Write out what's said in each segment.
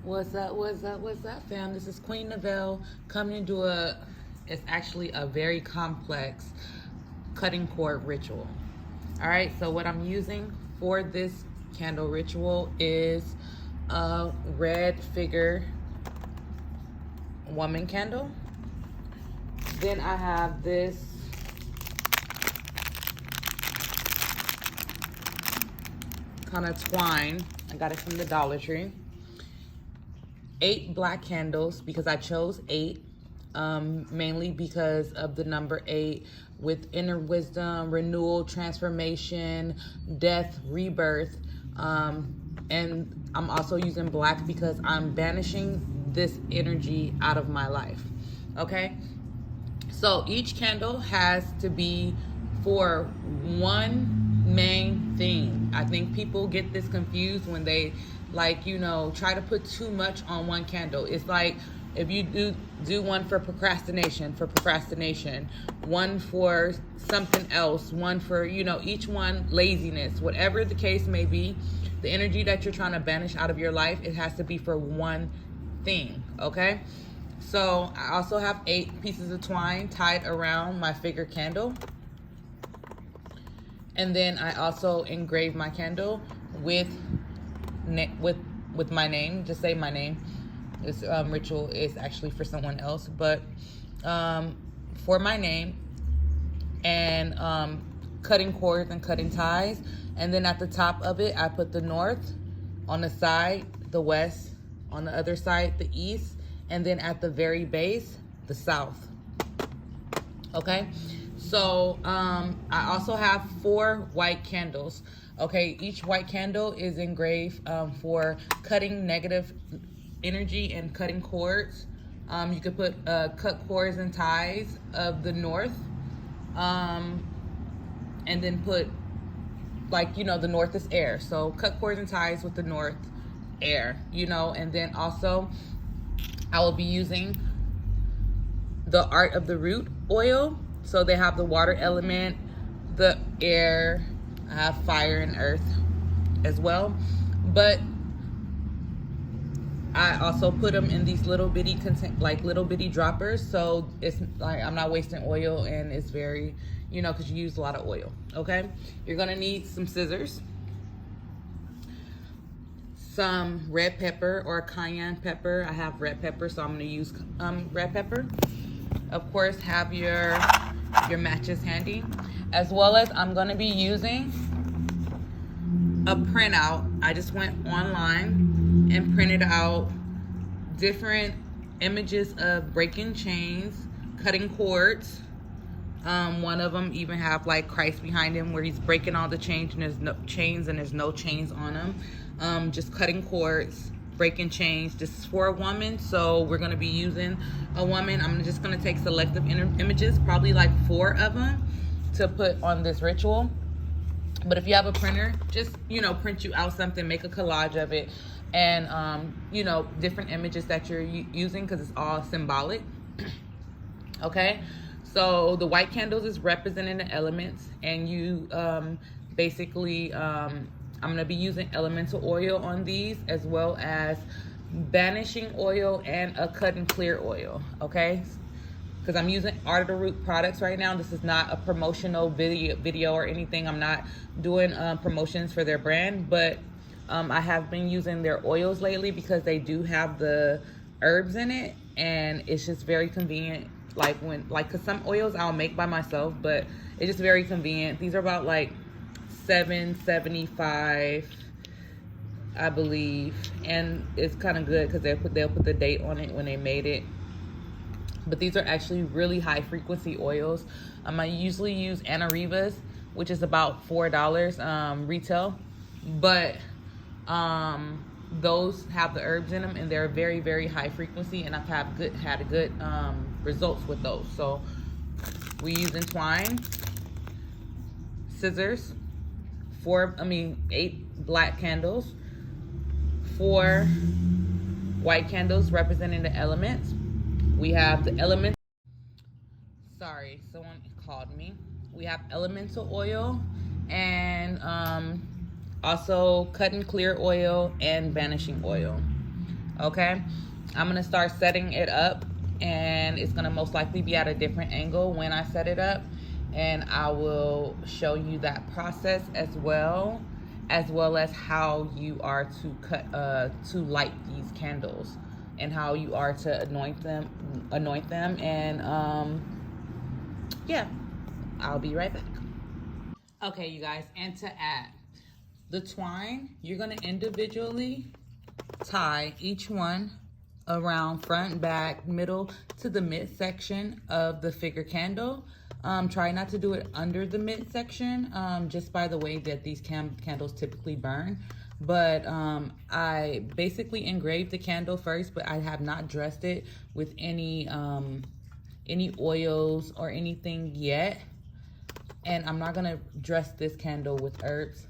What's up, fam? This is Queen Novelle coming to it's actually a very complex cutting cord ritual. All right, so what I'm using for this candle ritual is a red figure woman candle. Then I have this kind of twine. I got it from the Dollar Tree. 8 black candles because I chose 8, mainly because of the number 8 with inner wisdom, renewal, transformation, death, rebirth. And I'm also using black because I'm banishing this energy out of my life. Okay? So each candle has to be for one main thing. I think people get this confused when they try to put too much on one candle. It's like if you do one for procrastination, one for something else, one for, each one laziness, whatever the case may be, the energy that you're trying to banish out of your life, it has to be for one thing, okay? So I also have 8 pieces of twine tied around my figure candle. And then I also engraved my candle with my name. Just say my name. This ritual is actually for someone else, but for my name, and cutting cords and cutting ties. And then at the top of it, I put the north, on the side the west, on the other side the east, and then at the very base the south. Okay, so I also have 4 white candles. Okay, each white candle is engraved for cutting negative energy and cutting cords. You could put cut cords and ties of the north, and then put the north is air. So cut cords and ties with the north, air, and then also I will be using the Art of the Root oil. So they have the water element, the air, I have fire and earth as well. But I also put them in these little bitty little bitty droppers. So it's like I'm not wasting oil, and it's very, because you use a lot of oil. Okay, you're gonna need some scissors, some red pepper or cayenne pepper. I have red pepper, so I'm gonna use red pepper. Of course, have your matches handy, as well as I'm gonna be using a printout. I just went online and printed out different images of breaking chains, cutting cords. One of them even have like Christ behind him, where he's breaking all the chains and there's no chains on him. Just cutting cords, breaking chains. This is for a woman, so we're going to be using a woman. I'm just going to take selective images, probably like 4 of them, to put on this ritual. But if you have a printer, just print you out something, make a collage of it, and different images that you're using, because it's all symbolic. Okay, so the white candles is representing the elements, and you basically I'm going to be using elemental oil on these, as well as banishing oil and a cut and clear oil, okay? Because I'm using Art of the Root products right now. This is not a promotional video or anything. I'm not doing promotions for their brand, but I have been using their oils lately because they do have the herbs in it, and it's just very convenient. Because some oils I'll make by myself, but it's just very convenient. These are about like $7.75, I believe, and it's kind of good because they'll put the date on it when they made it. But these are actually really high frequency oils. I usually use Anna Riva's, which is about $4 retail, but those have the herbs in them, and they're very, very high frequency, and I've had good results with those. So we're using twine, scissors, 8 black candles, 4 white candles representing the elements. We have the elements. Sorry, someone called me. We have elemental oil, and also cut and clear oil and vanishing oil. Okay, I'm gonna start setting it up, and it's gonna most likely be at a different angle when I set it up, and I will show you that process as well as how you are to to light these candles, and how you are to anoint them, and yeah, I'll be right back. Okay, you guys, and to add the twine, you're gonna individually tie each one around front, back, middle to the midsection of the figure candle. Try not to do it under the midsection, just by the way that these candles typically burn. But I basically engraved the candle first, but I have not dressed it with any oils or anything yet. And I'm not gonna dress this candle with herbs,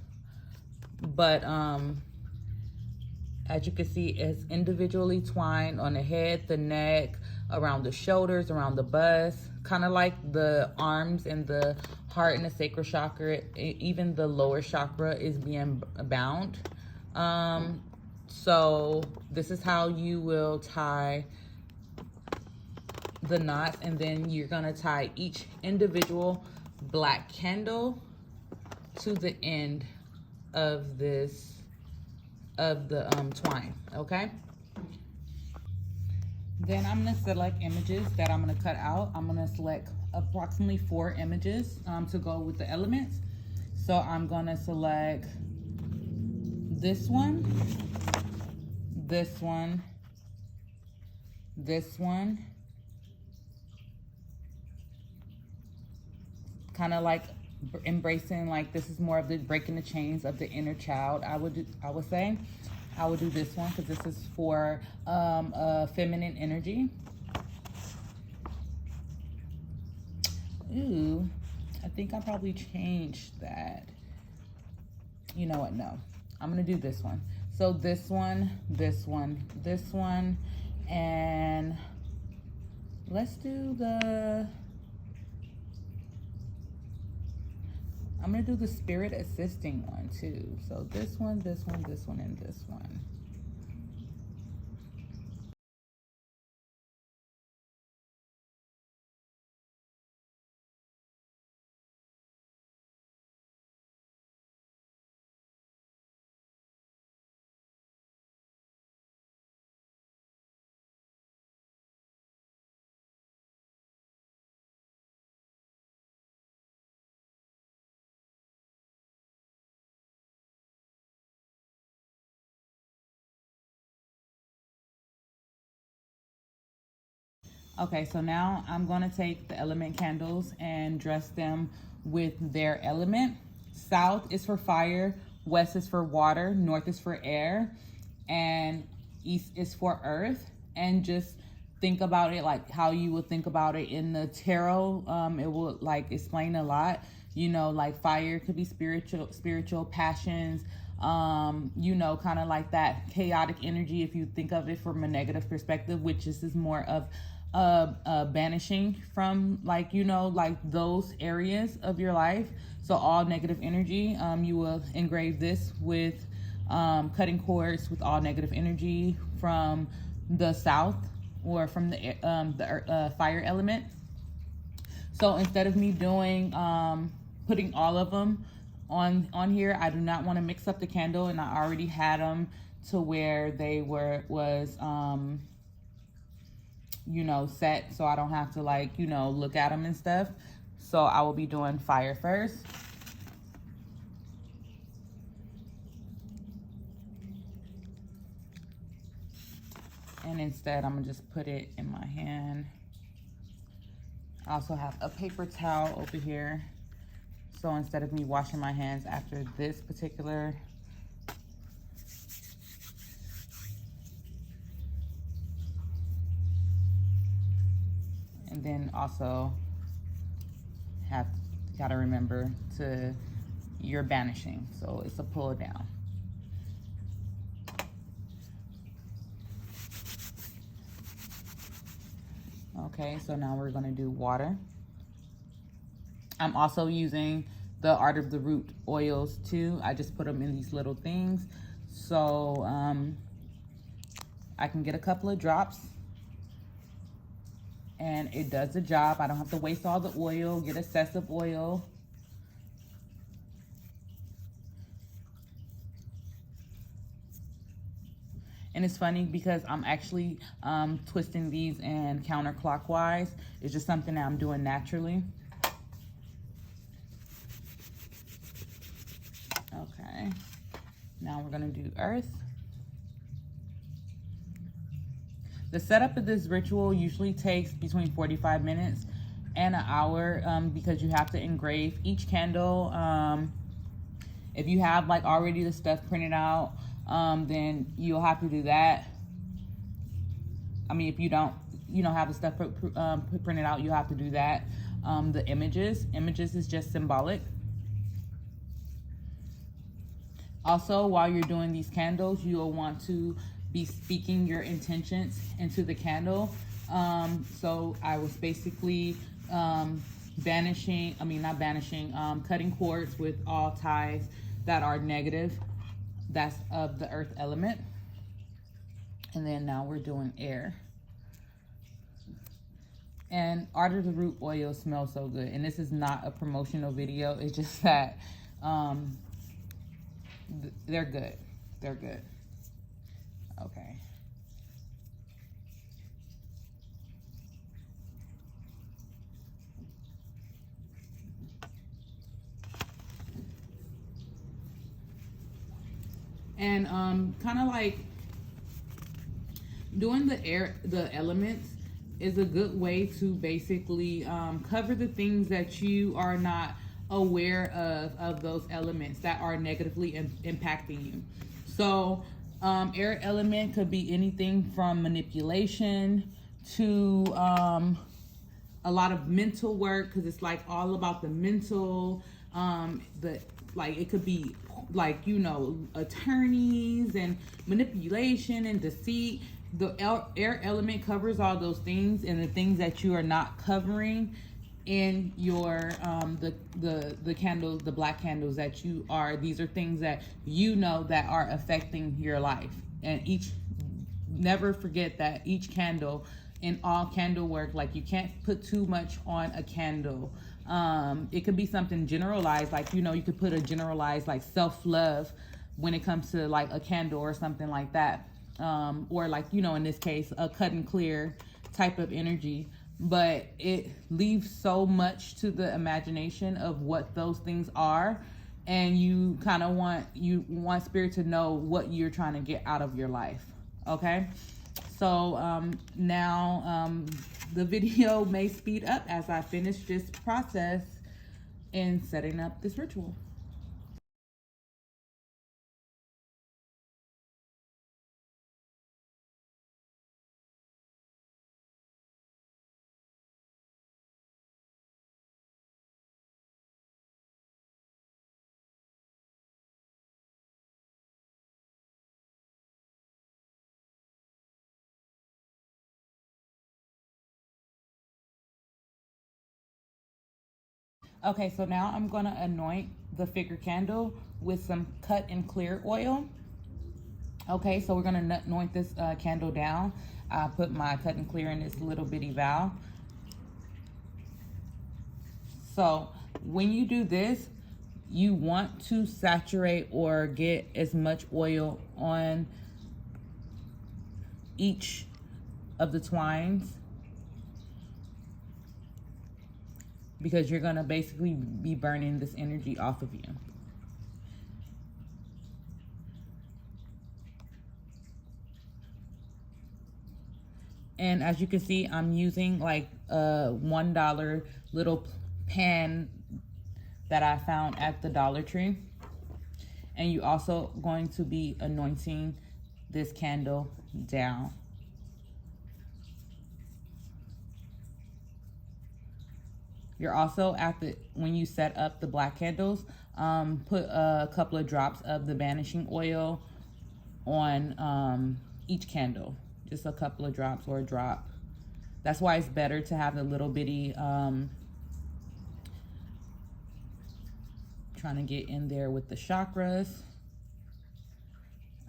but as you can see, it's individually twined on the head, the neck, around the shoulders, around the bust, kind of like the arms and the heart and the sacral chakra. Even the lower chakra is being bound. So this is how you will tie the knots, and then you're gonna tie each individual black candle to the end of this twine. Okay, then I'm gonna select images that I'm gonna cut out. I'm gonna select approximately 4 images to go with the elements. So I'm gonna select this one, this one, this one, kind of like embracing, like this is more of the breaking the chains of the inner child. I would say I would do this one because this is for feminine energy. Ooh, I think I probably changed that. You know what? No, I'm gonna do this one. So this one, this one, this one, and let's do I'm gonna do the spirit assisting one too. So this one, this one, this one, and this one. Okay, so now I'm gonna take the element candles and dress them with their element. South is for fire, west is for water, north is for air, and east is for earth. And just think about it like how you would think about it in the tarot. It will like explain a lot. You know, like fire could be spiritual passions, you know, kind of like that chaotic energy if you think of it from a negative perspective, which this is more of banishing from, like, you know, like those areas of your life. So all negative energy, you will engrave this with cutting cords with all negative energy from the south or from the fire element. So instead of me doing putting all of them on here, I do not want to mix up the candle, and I already had them to where they was you know, set, so I don't have to, like, you know, look at them and stuff. So I will be doing fire first. And instead, I'm gonna just put it in my hand. I also have a paper towel over here. So instead of me washing my hands after this particular and then also gotta remember to you're banishing, so it's a pull down. Okay, so now we're gonna do water. I'm also using the Art of the Root oils too. I just put them in these little things. So I can get a couple of drops and it does the job. I don't have to waste all the oil, get excessive oil. And it's funny because I'm actually twisting these in counterclockwise. It's just something that I'm doing naturally. Okay, now we're gonna do earth. The setup of this ritual usually takes between 45 minutes and an hour because you have to engrave each candle. If you have like already the stuff printed out, then you'll have to do that. I mean, if you don't have the stuff printed out, you have to do that. The images is just symbolic. Also, while you're doing these candles, you'll want to be speaking your intentions into the candle. So I was basically cutting cords with all ties that are negative. That's of the earth element. And then now we're doing air. And Art of the Root oil smells so good. And this is not a promotional video. It's just that they're good. They're good. Okay. And kind of like doing the elements is a good way to basically cover the things that you are not aware of those elements that are negatively impacting you. So air element could be anything from manipulation to a lot of mental work, because it's like all about the mental, it could be like, attorneys and manipulation and deceit. The air element covers all those things, and the things that you are not covering in your the candles, the black candles that you are, these are things that that are affecting your life. And never forget that each candle, in all candle work, like you can't put too much on a candle. It could be something generalized, like you could put a generalized like self-love when it comes to like a candle or something like that, or like in this case a cut and clear type of energy. But it leaves so much to the imagination of what those things are, and you kind of want spirit to know what you're trying to get out of your life. Okay, so now the video may speed up as I finish this process in setting up this ritual. Okay, so now I'm gonna anoint the figure candle with some cut and clear oil. Okay, so we're gonna anoint this candle down. I put my cut and clear in this little bitty vial. So when you do this, you want to saturate or get as much oil on each of the twines, because you're gonna basically be burning this energy off of you. And as you can see, I'm using like a $1 little pan that I found at the Dollar Tree. And you also going to be anointing this candle down. You're also when you set up the black candles, put a couple of drops of the banishing oil on each candle. Just a couple of drops or a drop. That's why it's better to have the little bitty, trying to get in there with the chakras.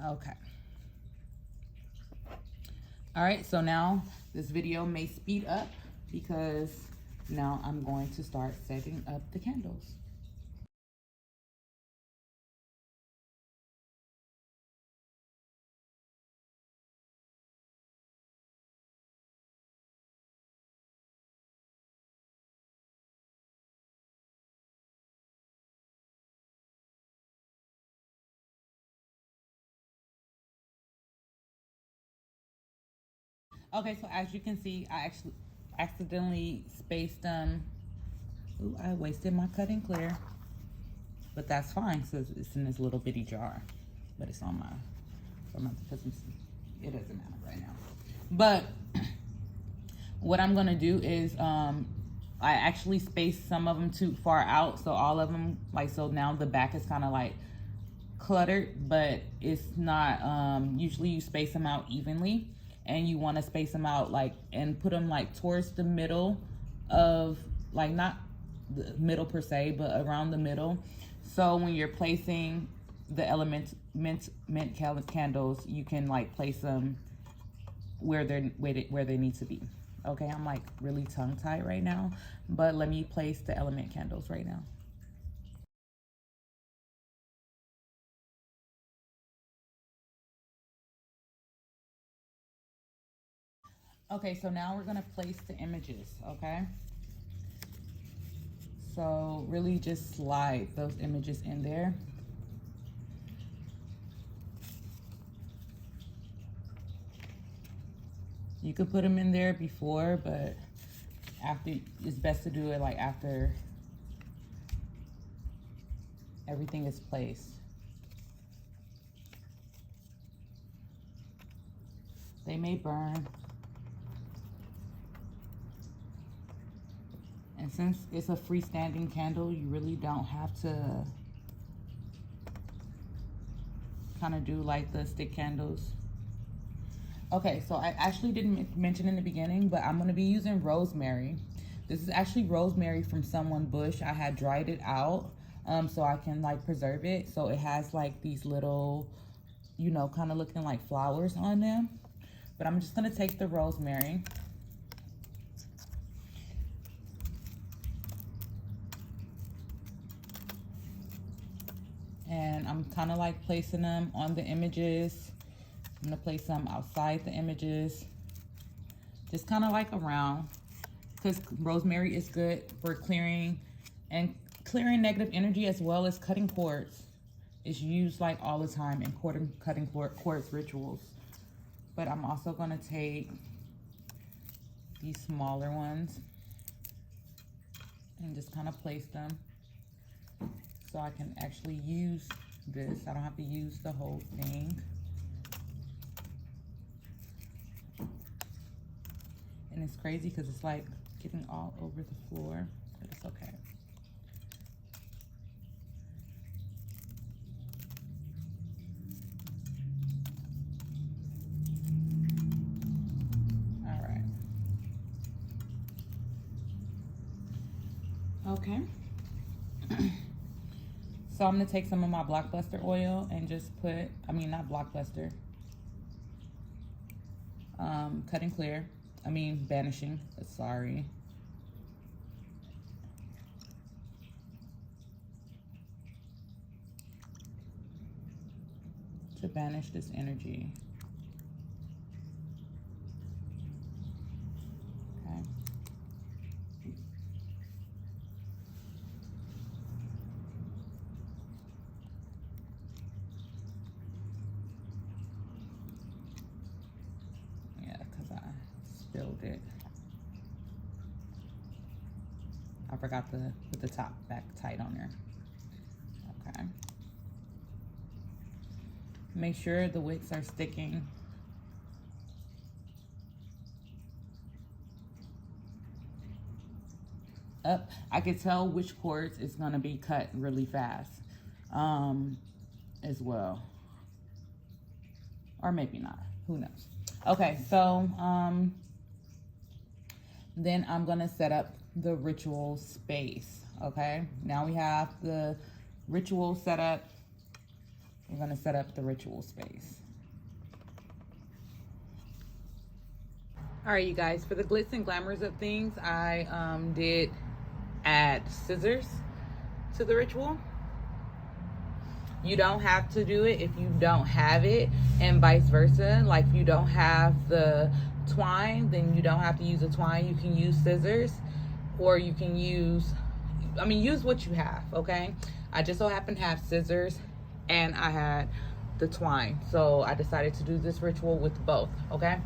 Okay. All right, so now this video may speed up because now I'm going to start setting up the candles. Okay, so as you can see, I actually accidentally spaced ooh, I wasted my cutting clear. But that's fine, so it's in this little bitty jar. But it's on my, so I'm going to put some, it doesn't matter right now. But what I'm gonna do is I actually spaced some of them too far out, so all of them, like, so now the back is kind of like cluttered, but it's not. Usually you space them out evenly, and you want to space them out like and put them like towards the middle of, like, not the middle per se, but around the middle. So when you're placing the mint candles, you can like place them where they need to be. Okay, I'm like really tongue-tied right now, but let me place the element candles right now. Okay, so now we're gonna place the images, okay? So really just slide those images in there. You could put them in there before, but after, it's best to do it like after everything is placed. They may burn. And since it's a freestanding candle, you really don't have to kind of do like the stick candles. Okay, so I actually didn't mention in the beginning, but I'm gonna be using rosemary. This is actually rosemary from someone bush. I had dried it out so I can like preserve it. So it has like these little, you know, kind of looking like flowers on them. But I'm just gonna take the rosemary. And I'm kind of like placing them on the images. I'm gonna place some outside the images, just kind of like around, because rosemary is good for clearing negative energy as well as cutting cords. It's used like all the time in cutting cords rituals. But I'm also gonna take these smaller ones and just kind of place them so I can actually use this. I don't have to use the whole thing. And it's crazy because it's like getting all over the floor, but it's okay. All right. Okay. So I'm gonna take some of my Blockbuster oil and just put, I mean, not Blockbuster, cutting clear. I mean, banishing, sorry. To banish this energy. Okay. Yeah, because I spilled it. I forgot to put the top back tight on there. Okay. Make sure the wicks are sticking. Up. I could tell which cords is gonna be cut really fast as well. Or maybe not, who knows? Okay, so then I'm gonna set up the ritual space, okay? Now we have the ritual set up. We're gonna set up the ritual space. All right, you guys, for the glitz and glamours of things, I did add scissors to the ritual. You don't have to do it if you don't have it, and vice versa. Like, if you don't have the twine, then you don't have to use the twine. You can use scissors, or you can use what you have. Okay, I just so happen to have scissors and I had the twine, so I decided to do this ritual with both. Okay,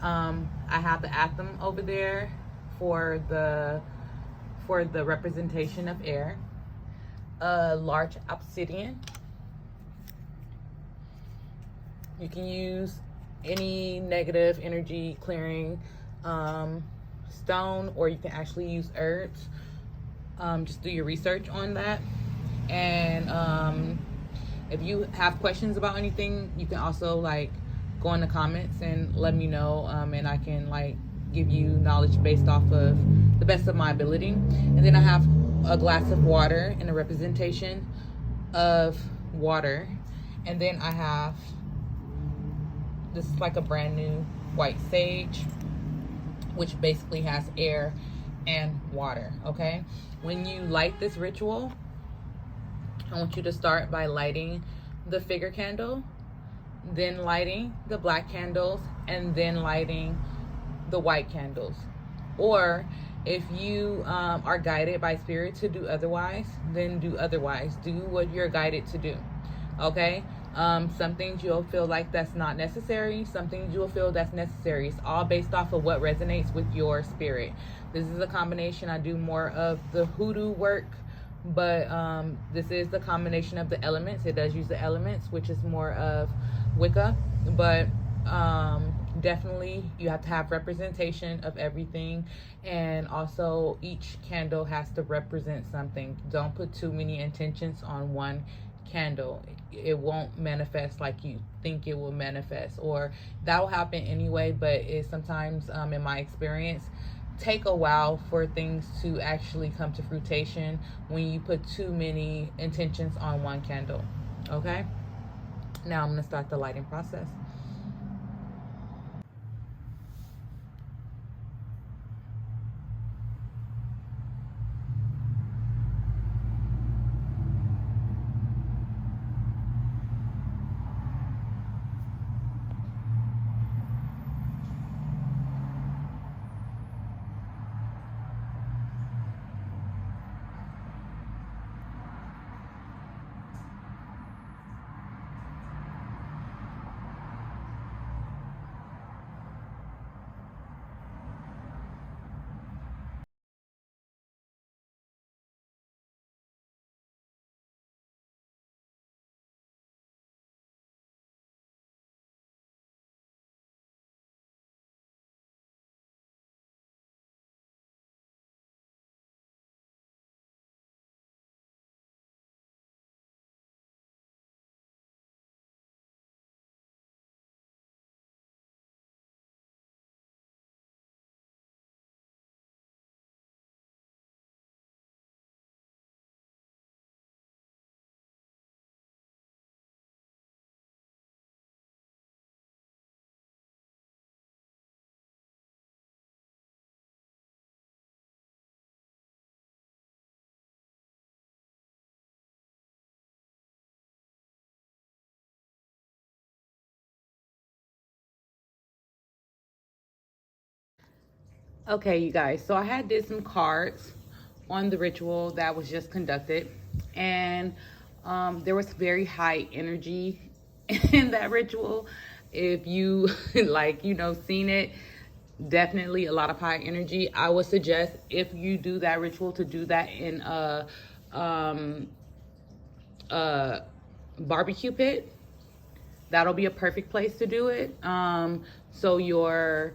I have the atom over there for the representation of air, a large obsidian. You can use any negative energy clearing stone, or you can actually use herbs. Just do your research on that. And if you have questions about anything, you can also like go in the comments and let me know, and I can like give you knowledge based off of the best of my ability. And then I have a glass of water and a representation of water. And then I have, this is like a brand new white sage, which basically has air and water. Okay, when you light this ritual, I want you to start by lighting the figure candle, then lighting the black candles, and then lighting the white candles. Or if you are guided by spirit to do otherwise, then do otherwise. Do what you're guided to do. Okay, some things you'll feel like that's not necessary, some things you'll feel that's necessary. It's all based off of what resonates with your spirit. This is a combination. I do more of the hoodoo work, but this is the combination of the elements. It does use the elements, which is more of Wicca, but definitely you have to have representation of everything, and also each candle has to represent something. Don't put too many intentions on one candle. It won't manifest like you think it will manifest, or that'll happen anyway, but it sometimes, in my experience, take a while for things to actually come to fruition when you put too many intentions on one candle. Okay, now I'm going to start the lighting process. Okay, you guys, so I had did some cards on the ritual that was just conducted, and there was very high energy in that ritual. If you like, seen it, definitely a lot of high energy. I would suggest, if you do that ritual, to do that in a barbecue pit. That'll be a perfect place to do it. So your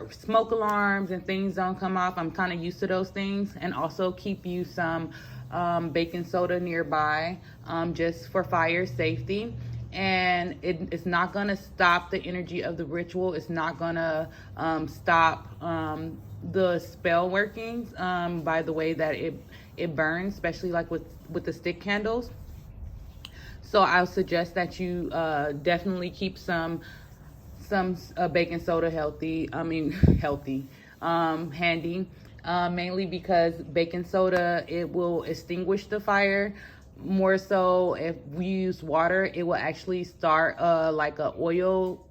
smoke alarms and things don't come off. I'm kind of used to those things. And also keep you some baking soda nearby, just for fire safety. And it's not gonna stop the energy of the ritual. It's not gonna stop the spell workings, by the way that it burns, especially like with the stick candles. So I'll suggest that you definitely keep some some baking soda healthy, handy, mainly because baking soda, it will extinguish the fire. More so, if we use water, it will actually start like a oil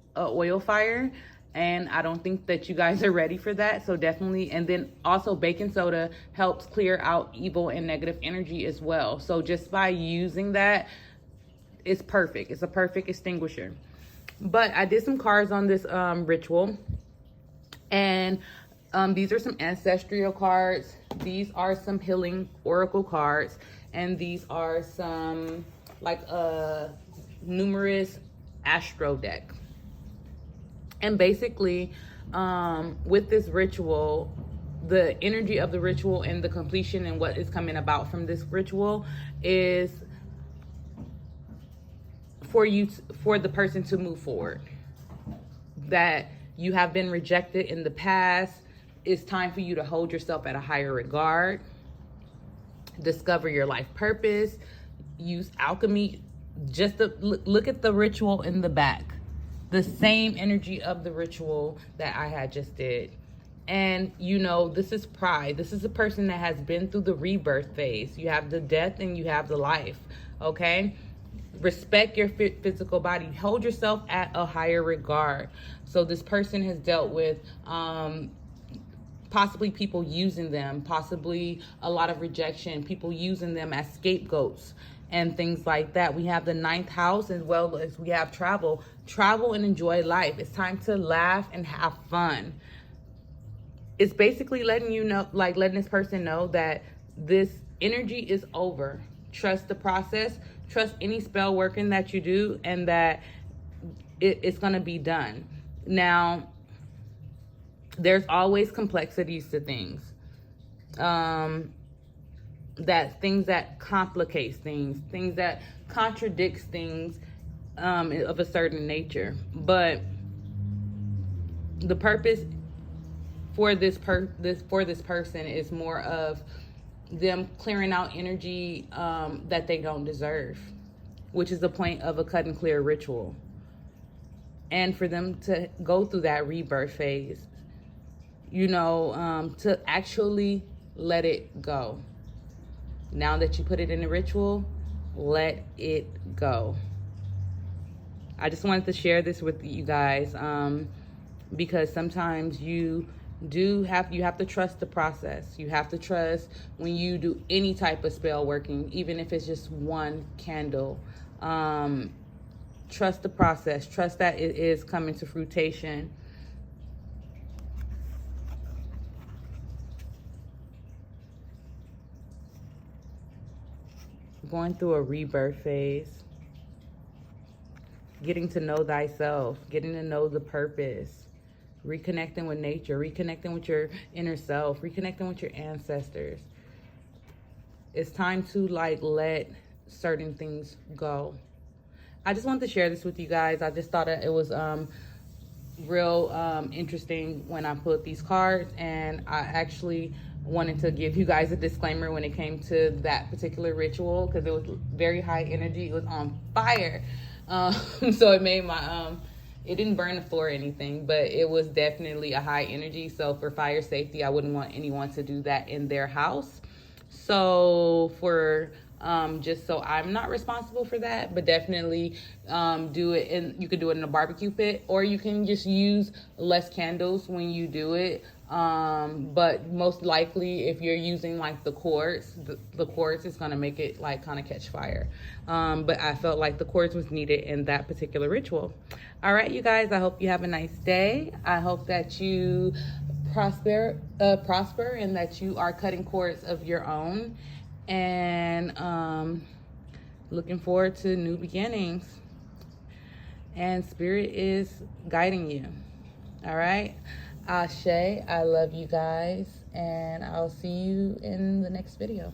fire, and I don't think that you guys are ready for that. So definitely, and then also baking soda helps clear out evil and negative energy as well. So just by using that, it's perfect. It's a perfect extinguisher. But I did some cards on this ritual, and these are some ancestral cards. These are some healing oracle cards, and these are some like numerous astro deck. And basically, with this ritual, the energy of the ritual and the completion and what is coming about from this ritual is for the person to move forward. That you have been rejected in the past. It's time for you to hold yourself at a higher regard. Discover your life purpose. Use alchemy. Just look at the ritual in the back. The same energy of the ritual that I had just did. And you know, this is pride. This is a person that has been through the rebirth phase. You have the death and you have the life. Okay? Respect your physical body. Hold yourself at a higher regard. So this person has dealt with possibly people using them, possibly a lot of rejection, people using them as scapegoats and things like that. We have the 9th house, as well as we have travel and enjoy life. It's time to laugh and have fun. It's basically letting you know, like letting this person know that this energy is over. Trust the process, trust any spell working that you do, and that it's going to be done. Now, there's always complexities to things. Things that complicates things that contradicts things of a certain nature. But the purpose for this person is more of them clearing out energy that they don't deserve, which is the point of a cut and clear ritual. And for them to go through that rebirth phase, you know, to actually let it go. Now that you put it in a ritual, let it go. I just wanted to share this with you guys because sometimes you have to trust the process. You have to trust when you do any type of spell working, even if it's just one candle. Trust the process. Trust that it is coming to fruition. Going through a rebirth phase. Getting to know thyself. Getting to know the purpose. Reconnecting with nature. Reconnecting with your inner self. Reconnecting with your ancestors. It's time to let certain things go. I just wanted to share this with you guys. I just thought it was real interesting when I put these cards, and I actually wanted to give you guys a disclaimer when it came to that particular ritual, because it was very high energy. It was on fire. So it made my it didn't burn the floor or anything, but it was definitely a high energy. So for fire safety, I wouldn't want anyone to do that in their house. So for just so I'm not responsible for that, but definitely do it, and you could do it in a barbecue pit, or you can just use less candles when you do it. But most likely, if you're using like the quartz, the quartz is gonna make it like kind of catch fire. But I felt like the quartz was needed in that particular ritual. All right, you guys, I hope you have a nice day. I hope that you prosper, and that you are cutting cords of your own, and looking forward to new beginnings. And Spirit is guiding you. All right. Ashe, I love you guys, and I'll see you in the next video.